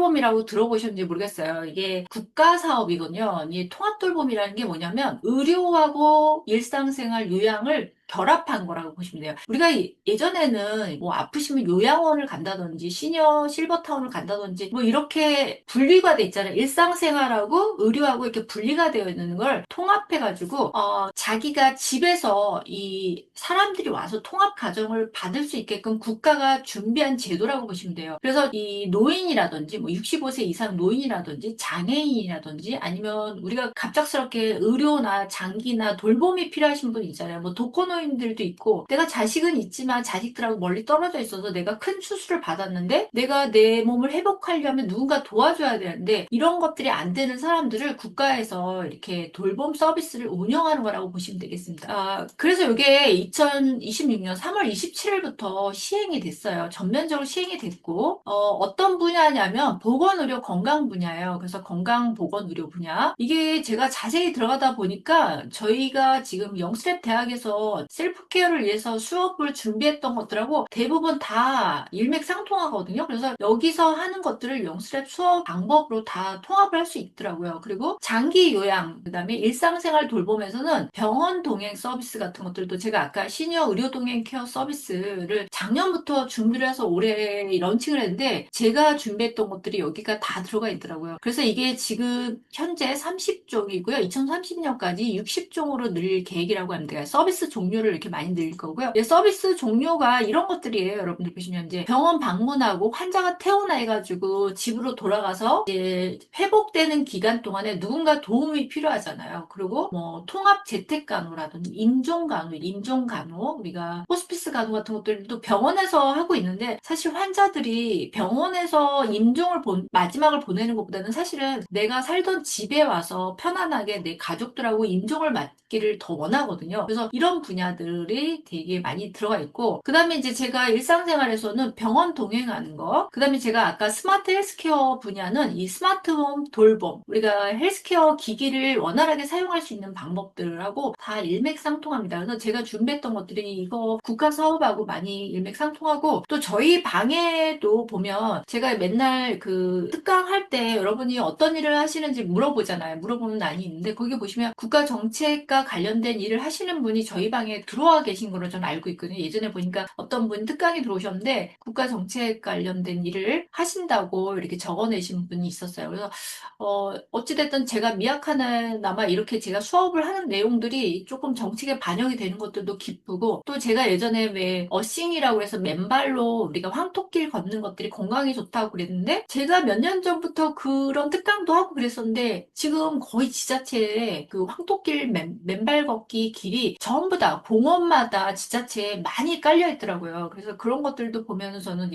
통합돌봄이라고 들어보셨는지 모르겠어요. 이게 국가사업이거든요. 이 통합돌봄이라는 게 뭐냐면 의료하고 일상생활 요양을 결합한 거라고 보시면 돼요. 우리가 예전에는 뭐 아프시면 요양원을 간다든지 시니어 실버타운을 간다든지 뭐 이렇게 분리가 돼 있잖아요. 일상생활하고 의료하고 이렇게 분리가 되어 있는 걸 통합해가지고 자기가 집에서 이 사람들이 와서 통합 가정을 받을 수 있게끔 국가가 준비한 제도라고 보시면 돼요. 그래서 이 노인이라든지 뭐 65세 이상 노인이라든지 장애인이라든지 아니면 우리가 갑작스럽게 의료나 장기나 돌봄이 필요하신 분 있잖아요. 뭐 독거노인들도 있고 내가 자식은 있지만 자식들하고 멀리 떨어져 있어서 내가 큰 수술을 받았는데 내가 내 몸을 회복하려면 누군가 도와줘야 되는데 이런 것들이 안 되는 사람들을 국가에서 이렇게 돌봄 서비스를 운영하는 거라고 보시면 되겠습니다. 그래서 이게 2026년 3월 27일부터 시행이 됐어요. 전면적으로 시행이 됐고 어떤 분야냐면 보건의료 건강 분야예요. 그래서 건강보건의료 분야. 이게 제가 자세히 들어가다 보니까 저희가 지금 영스랩 대학에서 셀프케어를 위해서 수업을 준비했던 것들하고 대부분 다 일맥상통하거든요. 그래서 여기서 하는 것들을 영스랩 수업 방법으로 다 통합을 할 수 있더라고요. 그리고 장기 요양, 그다음에 일상생활 돌봄에서는 병원 동행 서비스 같은 것들도 제가 아까 시니어 의료 동행 케어 서비스를 작년부터 준비를 해서 올해 런칭을 했는데 제가 준비했던 것들이 여기가 다 들어가 있더라고요. 그래서 이게 지금 현재 30종이고요. 2030년까지 60종으로 늘 계획이라고 합니다. 서비스 종류를 이렇게 많이 늘 거고요. 서비스 종류가 이런 것들이에요. 여러분들 보시면 이제 병원 방문하고 환자가 퇴원해 해가지고 집으로 돌아가서 이제 회복되는 기간 동안에 누군가 도움이 필요하잖아요. 그리고 뭐 통합 재택 간호라든지 임종 간호, 우리가 호스피스 간호 같은 것들도 병원에서 하고 있는데 사실 환자들이 병원에서 마지막을 보내는 것보다는 사실은 내가 살던 집에 와서 편안하게 내 가족들하고 임종을 맞기를 더 원하거든요. 그래서 이런 분야들이 되게 많이 들어가 있고 그다음에 이제 제가 일상생활에서는 병원 동행하는 거 그다음에 제가 아까 스마트 헬스케어 분야는 이 스마트홈 돌봄 우리가 헬스케어 기기를 원활하게 사용할 수 있는 방법들하고 다 일맥상통합니다. 그래서 제가 준비했던 것들이 이거 국가 사업하고 많이 일맥상통하고 또 저희 방에도 보면 제가 맨날 그 특강할 때 여러분이 어떤 일을 하시는지 물어보잖아요. 물어보는 난이 있는데 거기 보시면 국가 정책과 관련된 일을 하시는 분이 저희 방에 들어와 계신 걸로 저는 알고 있거든요. 예전에 보니까 어떤 분 특강이 들어오셨는데 국가 정책 관련된 일을 하신다고 이렇게 적어내신 분이 있었어요. 그래서 어찌됐든 제가 미약하나마 이렇게 제가 수업을 하는 내용들이 조금 정책에 반영이 되는 것들도 기쁘고 또 제가 예전에 왜 어싱이라고 해서 맨발로 우리가 황토길 걷는 것들이 건강에 좋다고 그랬는데 제가 몇 년 전부터 그런 특강도 하고 그랬었는데 지금 거의 지자체에 그 황토길 맨발 걷기 길이 전부 다 공원마다 지자체에 많이 깔려 있더라고요. 그래서 그런 것들도 보면서 저는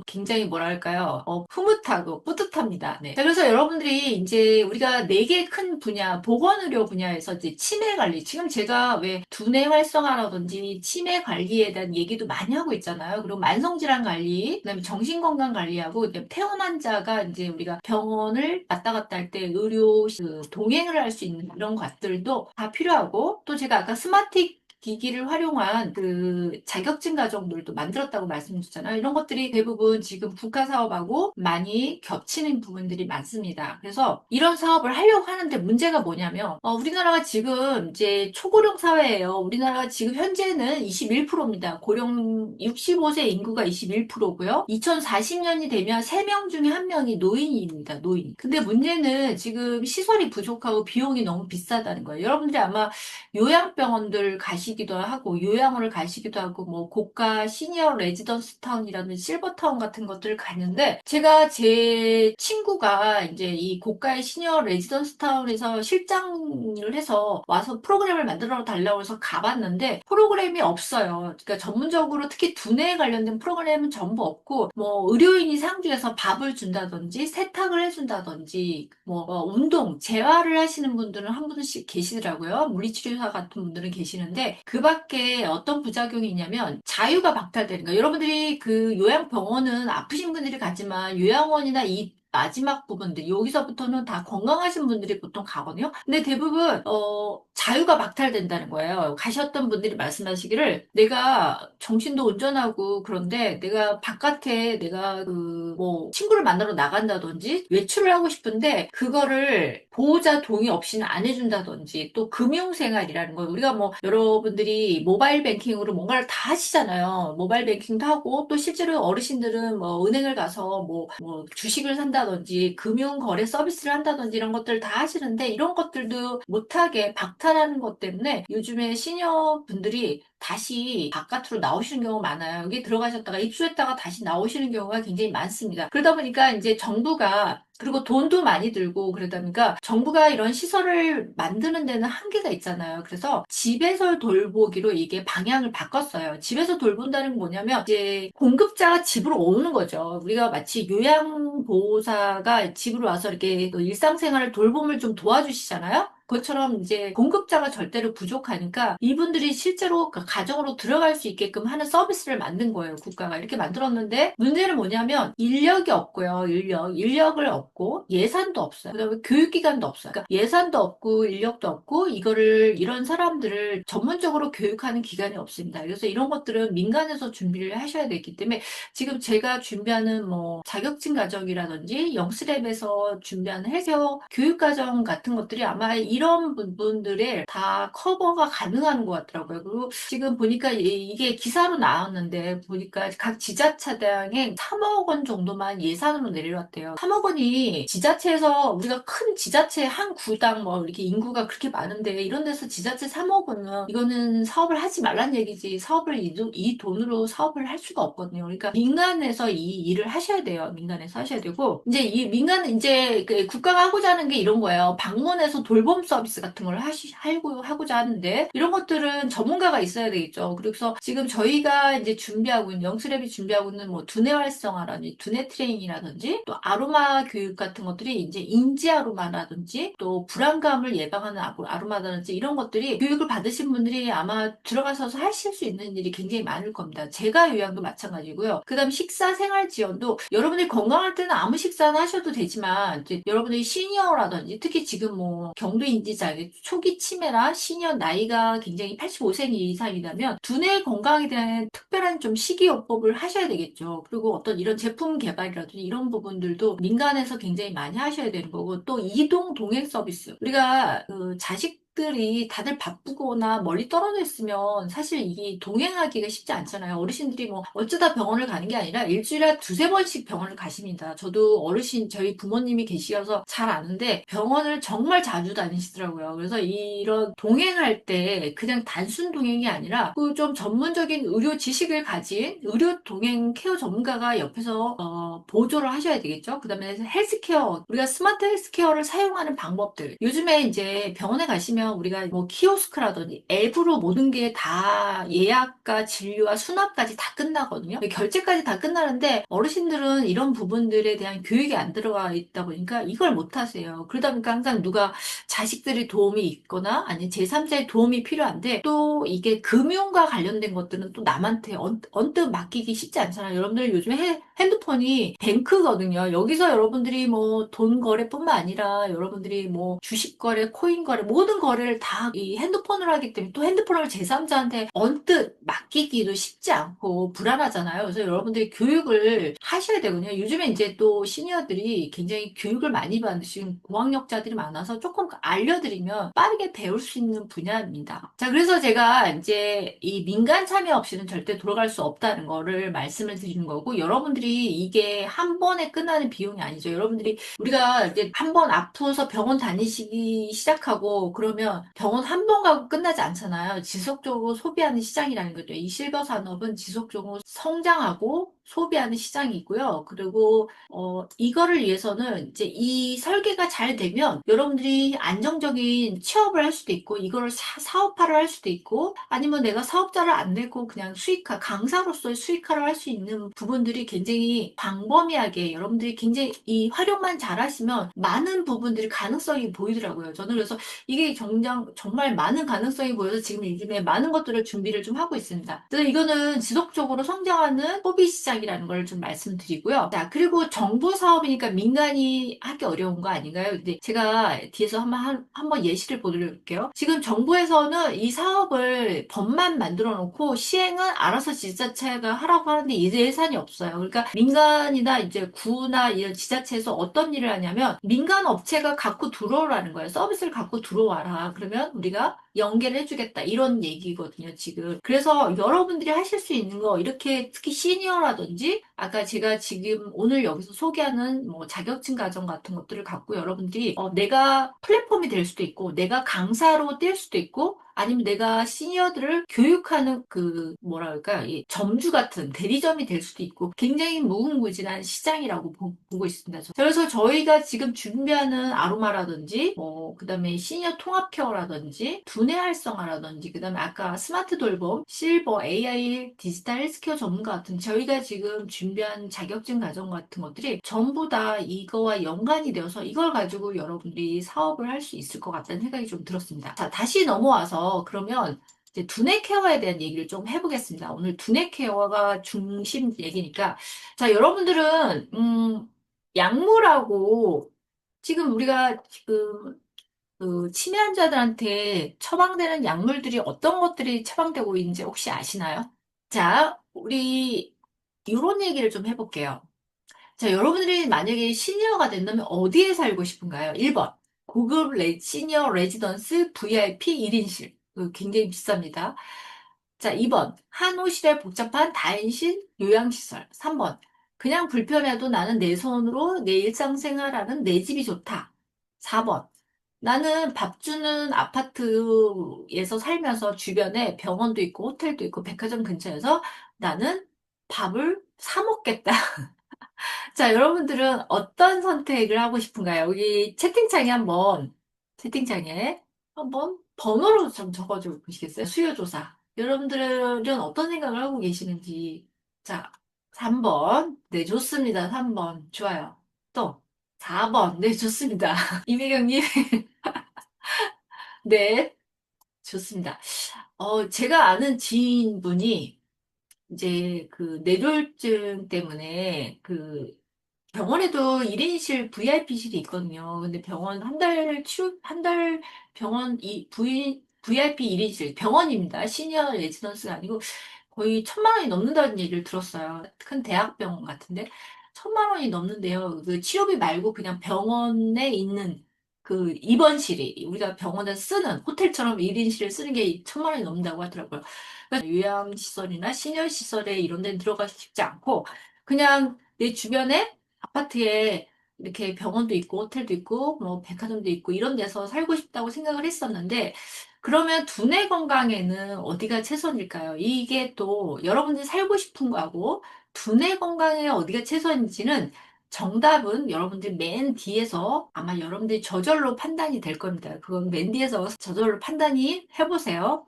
굉장히 뭐랄까요? 흐뭇하고 뿌듯합니다. 네. 자, 그래서 여러분들이 이제 우리가 네 개 큰 분야, 보건의료 분야에서 이제 치매 관리, 지금 제가 왜 두뇌 활성화라든지 치매 관리에 대한 얘기도 많이 하고 있잖아요. 그리고 만성질환 관리, 그다음에 정신건강 관리하고 그다음에 퇴원 환자가 이제 우리가 병원을 왔다 갔다 할 때 의료 동행을 할 수 있는 이런 것들도 다 필요하고 또 제가 아까 스마트 기기를 활용한 그 자격증 과정들도 만들었다고 말씀드렸잖아요. 이런 것들이 대부분 지금 국가 사업하고 많이 겹치는 부분들이 많습니다. 그래서 이런 사업을 하려고 하는데 문제가 뭐냐면 우리나라가 지금 이제 초고령 사회예요. 우리나라가 지금 현재는 21%입니다. 고령 65세 인구가 21%고요. 2040년이 되면 3명 중에 1명이 노인입니다. 노인. 근데 문제는 지금 시설이 부족하고 비용이 너무 비싸다는 거예요. 여러분들이 아마 요양병원들 가시기도 하고 요양원을 가시기도 하고 뭐 고가 시니어 레지던스 타운이라는 실버타운 같은 것들을 갔는데 제가 제 친구가 이제 이 고가의 시니어 레지던스 타운에서 실장을 해서 와서 프로그램을 만들어 달라고 해서 가봤는데 프로그램이 없어요. 그러니까 전문적으로 특히 두뇌에 관련된 프로그램은 전부 없고 뭐 의료인이 상주해서 밥을 준다든지 세탁을 해준다든지 뭐 운동 재활을 하시는 분들은 한 분씩 계시더라고요. 물리치료사 같은 분들은 계시는데 그 밖에 어떤 부작용이 있냐면 자유가 박탈되는 거예요. 여러분들이 그 요양병원은 아프신 분들이 가지만 요양원이나 이 마지막 부분들, 여기서부터는 다 건강하신 분들이 보통 가거든요. 근데 대부분, 자유가 박탈된다는 거예요. 가셨던 분들이 말씀하시기를, 내가 정신도 온전하고, 그런데 내가 바깥에 내가 친구를 만나러 나간다든지, 외출을 하고 싶은데, 그거를 보호자 동의 없이는 안 해준다든지, 또 금융생활이라는 거, 우리가 뭐, 여러분들이 모바일 뱅킹으로 뭔가를 다 하시잖아요. 모바일 뱅킹도 하고, 또 실제로 어르신들은 뭐, 은행을 가서 뭐 주식을 산다든지, 금융거래 서비스를 한다든지, 이런 것들 다 하시는데, 이런 것들도 못하게 박탈하는 것 때문에, 요즘에 시니어 분들이 다시 바깥으로 나오시는 경우가 많아요. 여기 들어가셨다가 입수했다가 다시 나오시는 경우가 굉장히 많습니다. 그러다 보니까 이제 정부가 그리고 돈도 많이 들고 그러다 보니까 정부가 이런 시설을 만드는 데는 한계가 있잖아요. 그래서 집에서 돌보기로 이게 방향을 바꿨어요. 집에서 돌본다는 건 뭐냐면 이제 공급자가 집으로 오는 거죠. 우리가 마치 요양보호사가 집으로 와서 이렇게 일상생활을 돌봄을 좀 도와주시잖아요. 그것처럼 이제 공급자가 절대로 부족하니까 이분들이 실제로 그 가정으로 들어갈 수 있게끔 하는 서비스를 만든 거예요. 국가가 이렇게 만들었는데 문제는 뭐냐면 인력이 없고요. 인력을 없고 예산도 없어요. 그다음에 교육기관도 없어요. 그러니까 예산도 없고 인력도 없고 이런 사람들을 전문적으로 교육하는 기관이 없습니다. 그래서 이런 것들은 민간에서 준비를 하셔야 되기 때문에 지금 제가 준비하는 뭐 자격증 과정이라든지 영스랩에서 준비하는 해서 교육과정 같은 것들이 아마 이런 부분들에 다 커버가 가능한 것 같더라고요. 그리고 지금 보니까 이게 기사로 나왔는데 보니까 각 지자체당에 3억 원 정도만 예산으로 내려왔대요. 3억 원이 지자체에서 우리가 큰 지자체 한 구당 뭐 이렇게 인구가 그렇게 많은데 이런 데서 지자체 3억 원은 이거는 사업을 하지 말란 얘기지 사업을 이 돈으로 사업을 할 수가 없거든요. 그러니까 민간에서 이 일을 하셔야 돼요. 민간에서 하셔야 되고 이제 이 민간 이제 그 국가가 하고자 하는 게 이런 거예요. 방문해서 돌봄 서비스 같은 걸 하고자 하는데 이런 것들은 전문가가 있어야 되겠죠. 그래서 지금 저희가 이제 준비하고 있는 영수랩이 준비하고 있는 뭐 두뇌 활성화라든지 두뇌 트레이닝이라든지 또 아로마 교육 같은 것들이 이제 인지 아로마라든지 또 불안감을 예방하는 아로마라든지 이런 것들이 교육을 받으신 분들이 아마 들어가서 하실 수 있는 일이 굉장히 많을 겁니다. 제가 요양도 마찬가지고요. 그다음 식사 생활 지원도 여러분들이 건강할 때는 아무 식사나 하셔도 되지만 이제 여러분들이 시니어라든지 특히 지금 뭐 경도인지자 초기 치매나 시니어 나이가 굉장히 85세 이상이라면 두뇌 건강에 대한 특별한 좀 식이요법을 하셔야 되겠죠. 그리고 어떤 이런 제품 개발이라든지 이런 부분들도 민간에서 굉장히 많이 하셔야 되는 거고 또 이동 동행 서비스 우리가 그 자식들이 다들 바쁘거나 멀리 떨어져 있으면 사실 이게 동행하기가 쉽지 않잖아요. 어르신들이 뭐 어쩌다 병원을 가는 게 아니라 일주일에 두세 번씩 병원을 가십니다. 저도 어르신 저희 부모님이 계시어서 잘 아는데 병원을 정말 자주 다니시더라고요. 그래서 이런 동행할 때 그냥 단순 동행이 아니라 그 좀 전문적인 의료 지식을 가진 의료 동행 케어 전문가가 옆에서 보조를 하셔야 되겠죠. 그다음에 헬스케어 우리가 스마트 헬스케어를 사용하는 방법들 요즘에 이제 병원에 가시면 우리가 뭐 키오스크라든지 앱으로 모든 게 다 예약과 진료와 수납까지 다 끝나거든요. 결제까지 다 끝나는데 어르신들은 이런 부분들에 대한 교육이 안 들어가 있다 보니까 이걸 못 하세요. 그러다 보니까 항상 누가 자식들이 도움이 있거나 아니 제3자의 도움이 필요한데 또 이게 금융과 관련된 것들은 또 남한테 언뜻 맡기기 쉽지 않잖아요. 여러분들 요즘에 핸드폰이 뱅크거든요. 여기서 여러분들이 뭐 돈 거래뿐만 아니라 여러분들이 뭐 주식 거래, 코인 거래 모든 거래를 다 이 핸드폰으로 하기 때문에 또 핸드폰을 제3자한테 언뜻 맡기기도 쉽지 않고 불안하잖아요. 그래서 여러분들이 교육을 하셔야 되거든요. 요즘에 이제 또 시니어들이 굉장히 교육을 많이 받으신 고학력자들이 많아서 조금 알려드리면 빠르게 배울 수 있는 분야입니다. 자, 그래서 제가 이제 이 민간 참여 없이는 절대 돌아갈 수 없다는 거를 말씀을 드리는 거고 여러분들이 이게 한 번에 끝나는 비용이 아니죠. 여러분들이 우리가 이제 한 번 아프서 병원 다니시기 시작하고 그러면 병원 한 번 가고 끝나지 않잖아요. 지속적으로 소비하는 시장이라는 거죠. 이 실버 산업은 지속적으로 성장하고 소비하는 시장이 있고요. 그리고 이거를 위해서는 이제 이 설계가 잘 되면 여러분들이 안정적인 취업을 할 수도 있고 이거를 사업화를 할 수도 있고 아니면 내가 사업자를 안 내고 그냥 강사로서의 수익화를 할 수 있는 부분들이 굉장히 광범위하게 여러분들이 굉장히 이 활용만 잘 하시면 많은 부분들이 가능성이 보이더라고요. 저는 그래서 이게 정말 많은 가능성이 보여서 지금 요즘에 많은 것들을 준비를 좀 하고 있습니다. 그래서 이거는 지속적으로 성장하는 소비 시장 시작이라는 걸 좀 말씀드리고요. 자, 그리고 정부 사업이니까 민간이 하기 어려운 거 아닌가요? 근데 제가 뒤에서 한번 예시를 보여드릴게요. 지금 정부에서는 이 사업을 법만 만들어 놓고 시행은 알아서 지자체가 하라고 하는데 이제 예산이 없어요. 그러니까 민간이나 이제 구나 이런 지자체에서 어떤 일을 하냐면 민간 업체가 갖고 들어오라는 거예요. 서비스를 갖고 들어와라. 그러면 우리가 연계를 해주겠다. 이런 얘기거든요, 지금. 그래서 여러분들이 하실 수 있는 거, 이렇게 특히 시니어라든지, 아까 제가 지금 오늘 여기서 소개하는 뭐 자격증 과정 같은 것들을 갖고 여러분들이 내가 플랫폼이 될 수도 있고, 내가 강사로 뛸 수도 있고, 아니면 내가 시니어들을 교육하는 그 뭐라 그럴까 이 점주 같은 대리점이 될 수도 있고 굉장히 무궁무진한 시장이라고 보고 있습니다. 그래서 저희가 지금 준비하는 아로마라든지 뭐 그다음에 시니어 통합 케어라든지 두뇌 활성화라든지 그다음에 아까 스마트 돌봄, 실버, AI, 디지털 헬스케어 전문가 같은 저희가 지금 준비한 자격증 과정 같은 것들이 전부 다 이거와 연관이 되어서 이걸 가지고 여러분들이 사업을 할 수 있을 것 같다는 생각이 좀 들었습니다. 자, 다시 넘어와서 그러면 이제 두뇌 케어에 대한 얘기를 좀 해보겠습니다. 오늘 두뇌 케어가 중심 얘기니까. 자, 여러분들은, 약물하고 지금 우리가 지금 그 치매 환자들한테 처방되는 약물들이 어떤 것들이 처방되고 있는지 혹시 아시나요? 자, 우리 이런 얘기를 좀 해볼게요. 자, 여러분들이 만약에 시니어가 된다면 어디에 살고 싶은가요? 1번. 고급 시니어 레지던스 VIP 1인실. 굉장히 비쌉니다. 자, 2번. 한호실의 복잡한 다인실 요양시설. 3번. 그냥 불편해도 나는 내 손으로 내 일상생활하는 내 집이 좋다. 4번. 나는 밥 주는 아파트에서 살면서 주변에 병원도 있고 호텔도 있고 백화점 근처에서 나는 밥을 사 먹겠다. 자, 여러분들은 어떤 선택을 하고 싶은가요? 여기 채팅창에 한번 번호로 좀 적어줘 보시겠어요? 수요조사. 여러분들은 어떤 생각을 하고 계시는지. 자, 3번. 네, 좋습니다. 3번. 좋아요. 또, 4번. 네, 좋습니다. 이미경님. 네, 좋습니다. 제가 아는 지인분이 이제 그 뇌졸중 때문에 그 병원에도 1인실 VIP실이 있거든요. 근데 병원 한 달 병원 VIP 1인실, 병원입니다. 시니어 레지던스가 아니고 거의 1,000만 원이 넘는다는 얘기를 들었어요. 큰 대학병원 같은데. 1,000만 원이 넘는데요. 그 치료비 말고 그냥 병원에 있는 그 입원실이 우리가 병원에서 쓰는 호텔처럼 1인실을 쓰는 게 1,000만 원이 넘는다고 하더라고요. 그러니까 요양시설이나 시니어시설에 이런 데는 들어가고 싶지 않고 그냥 내 주변에 아파트에 이렇게 병원도 있고 호텔도 있고 뭐 백화점도 있고 이런 데서 살고 싶다고 생각을 했었는데 그러면 두뇌 건강에는 어디가 최선일까요? 이게 또 여러분들이 살고 싶은 거하고 두뇌 건강에 어디가 최선인지는 정답은 여러분들이 맨 뒤에서 아마 여러분들이 저절로 판단이 될 겁니다. 그건 맨 뒤에서 저절로 판단이 해보세요.